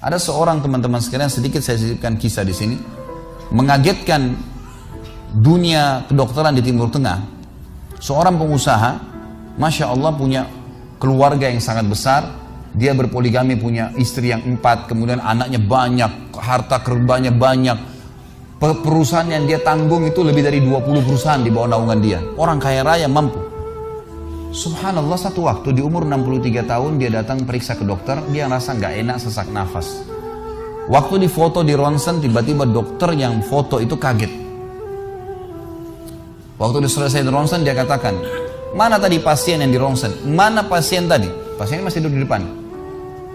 Ada seorang teman-teman sekalian, sedikit saya sisipkan kisah di sini, mengagetkan dunia kedokteran di Timur Tengah. Seorang pengusaha, Masya Allah, punya keluarga yang sangat besar. Dia berpoligami, punya istri yang 4, kemudian anaknya banyak, harta kerbanya banyak. Perusahaan yang dia tanggung itu lebih dari 20 perusahaan di bawah naungan dia. Orang kaya raya, mampu. Subhanallah, satu waktu di umur 63 tahun dia datang periksa ke dokter. Dia rasa nggak enak, sesak nafas. Waktu difoto di ronsen, tiba-tiba dokter yang foto itu kaget. Waktu selesai di ronsen, dia katakan, mana tadi pasien yang di ronsen? Mana pasien tadi? Pasien ini masih duduk di depan.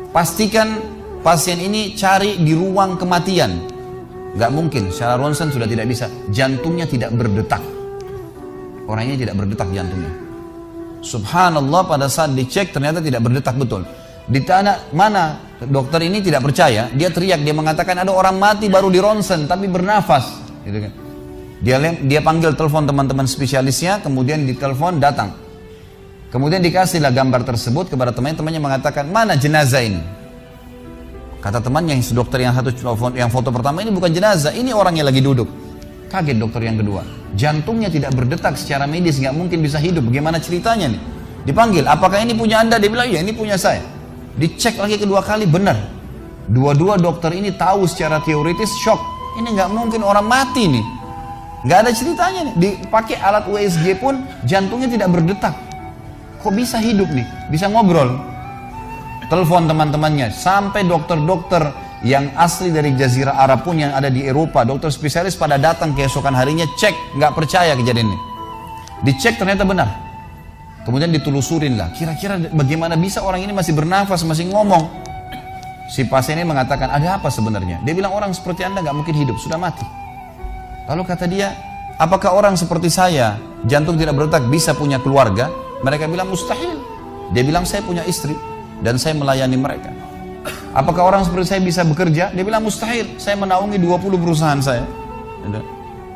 Pastikan pasien ini cari di ruang kematian. Gak mungkin, secara ronsen sudah tidak bisa. Jantungnya tidak berdetak. Orangnya tidak berdetak jantungnya. Subhanallah, pada saat dicek ternyata tidak berdetak betul. Ditanya, mana dokter ini tidak percaya. Dia teriak, dia mengatakan ada orang mati baru di ronsen tapi bernafas. Gitu kan. Dia panggil telepon teman-teman spesialisnya, kemudian ditelepon datang. Kemudian dikasihlah gambar tersebut kepada temannya mengatakan, mana jenazah ini? Kata temannya, dokter yang satu yang foto pertama, ini bukan jenazah, ini orangnya lagi duduk. Kaget dokter yang kedua, jantungnya tidak berdetak secara medis, nggak mungkin bisa hidup. Bagaimana ceritanya nih? Dipanggil, apakah ini punya Anda? Dia bilang, iya ini punya saya. Dicek lagi kedua kali, benar. Dua-dua dokter ini tahu secara teoritis, shock. Ini nggak mungkin orang mati nih. Nggak ada ceritanya nih. Dipakai alat USG pun jantungnya tidak berdetak. Kok bisa hidup nih? Bisa ngobrol. Telepon teman-temannya. Sampai dokter-dokter yang asli dari Jazirah Arab pun yang ada di Eropa, dokter spesialis pada datang keesokan harinya cek, nggak percaya kejadian ini. Dicek ternyata benar. Kemudian ditelusurin lah. Kira-kira bagaimana bisa orang ini masih bernafas, masih ngomong? Si pasien ini mengatakan, ada apa sebenarnya? Dia bilang, orang seperti Anda nggak mungkin hidup, sudah mati. Lalu kata dia, apakah orang seperti saya, jantung tidak berdetak, bisa punya keluarga? Mereka bilang mustahil. Dia bilang, saya punya istri dan saya melayani mereka. Apakah orang seperti saya bisa bekerja? Dia bilang mustahil. Saya menaungi 20 perusahaan saya.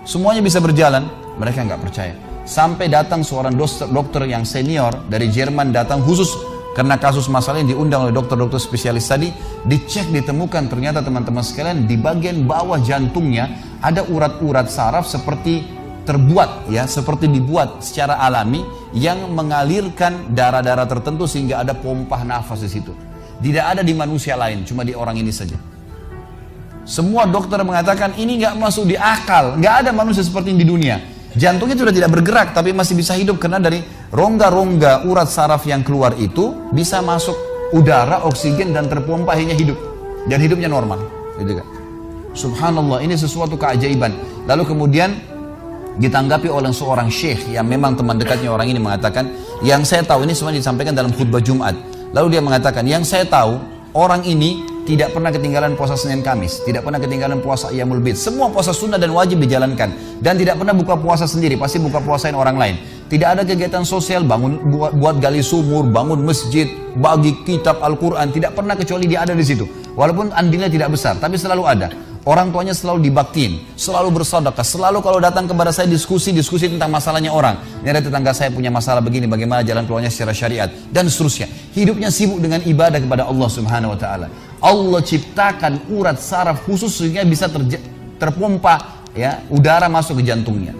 Semuanya bisa berjalan. Mereka nggak percaya. Sampai datang seorang dokter yang senior dari Jerman, datang khusus karena kasus masalah yang diundang oleh dokter-dokter spesialis tadi. Dicek, ditemukan ternyata teman-teman sekalian di bagian bawah jantungnya ada urat-urat saraf seperti terbuat, ya, seperti dibuat secara alami yang mengalirkan darah-darah tertentu sehingga ada pompa nafas di situ. Tidak ada di manusia lain, cuma di orang ini saja. Semua dokter mengatakan ini nggak masuk di akal, nggak ada manusia seperti ini di dunia. Jantungnya sudah tidak bergerak tapi masih bisa hidup karena dari rongga-rongga urat saraf yang keluar itu bisa masuk udara, oksigen dan terpompa, akhirnya hidup dan hidupnya normal. Gitu kan? Subhanallah, ini sesuatu keajaiban. Lalu kemudian ditanggapi oleh seorang syekh yang memang teman dekatnya orang ini mengatakan, yang saya tahu, ini semua disampaikan dalam khutbah Jumat. Lalu dia mengatakan, yang saya tahu orang ini tidak pernah ketinggalan puasa Senin Kamis, tidak pernah ketinggalan puasa Iyamul Bid. Semua puasa sunnah dan wajib dijalankan dan tidak pernah buka puasa sendiri, pasti buka puasain orang lain. Tidak ada kegiatan sosial, buat gali sumur, bangun masjid, bagi kitab Al-Quran, tidak pernah kecuali dia ada di situ. Walaupun andilnya tidak besar, tapi selalu ada. Orang tuanya selalu dibaktiin, selalu bersedekah, selalu kalau datang kepada saya diskusi tentang masalahnya orang. Ini ada tetangga saya punya masalah begini, bagaimana jalan keluarnya secara syariat, dan seterusnya. Hidupnya sibuk dengan ibadah kepada Allah Subhanahu Wa Taala. Allah ciptakan urat saraf khusus sehingga bisa terpompa, ya, udara masuk ke jantungnya.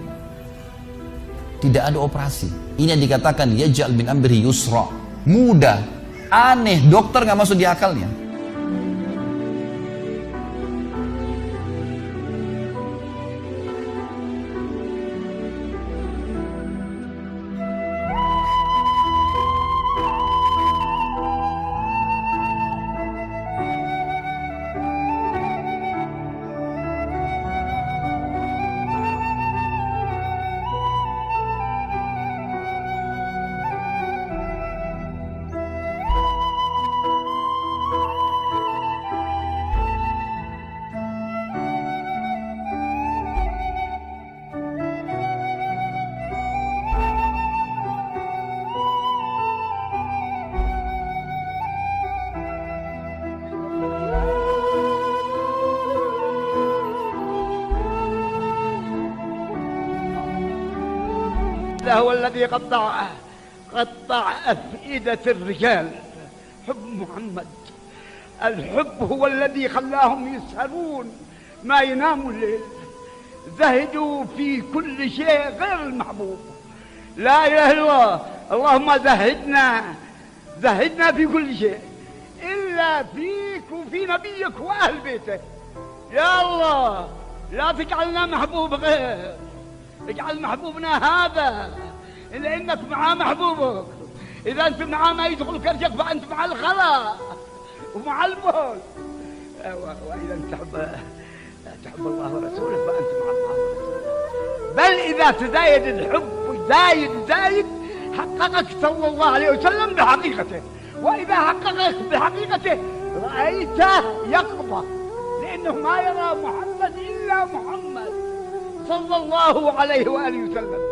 Tidak ada operasi. Ini yang dikatakan yaj'al min amri yusra. Mudah, aneh, dokter nggak masuk di akalnya. هو الذي قطع أفئدة الرجال. حب محمد الحب هو الذي خلاهم يسهرون ما يناموا الليل، زهدوا في كل شيء غير المحبوب. لا إله إلا الله. اللهم زهدنا في كل شيء إلا فيك وفي نبيك وأهل بيتك. يا الله لا تجعلنا محبوب غير، اجعل محبوبنا هذا، لأنك مع محبوبك. إذا أنت معاه ما يدخل كرشك فأنت مع الخلا ومع البول. وإذا أنت تحب الله ورسوله فأنت مع الله ورسوله. بل إذا تزايد الحب زايد حققك صلى الله عليه وسلم بحقيقته، وإذا حققك بحقيقته رأيته يقضى، لأنه ما يرى محمد إلا محمد صلى الله عليه وآله وسلم.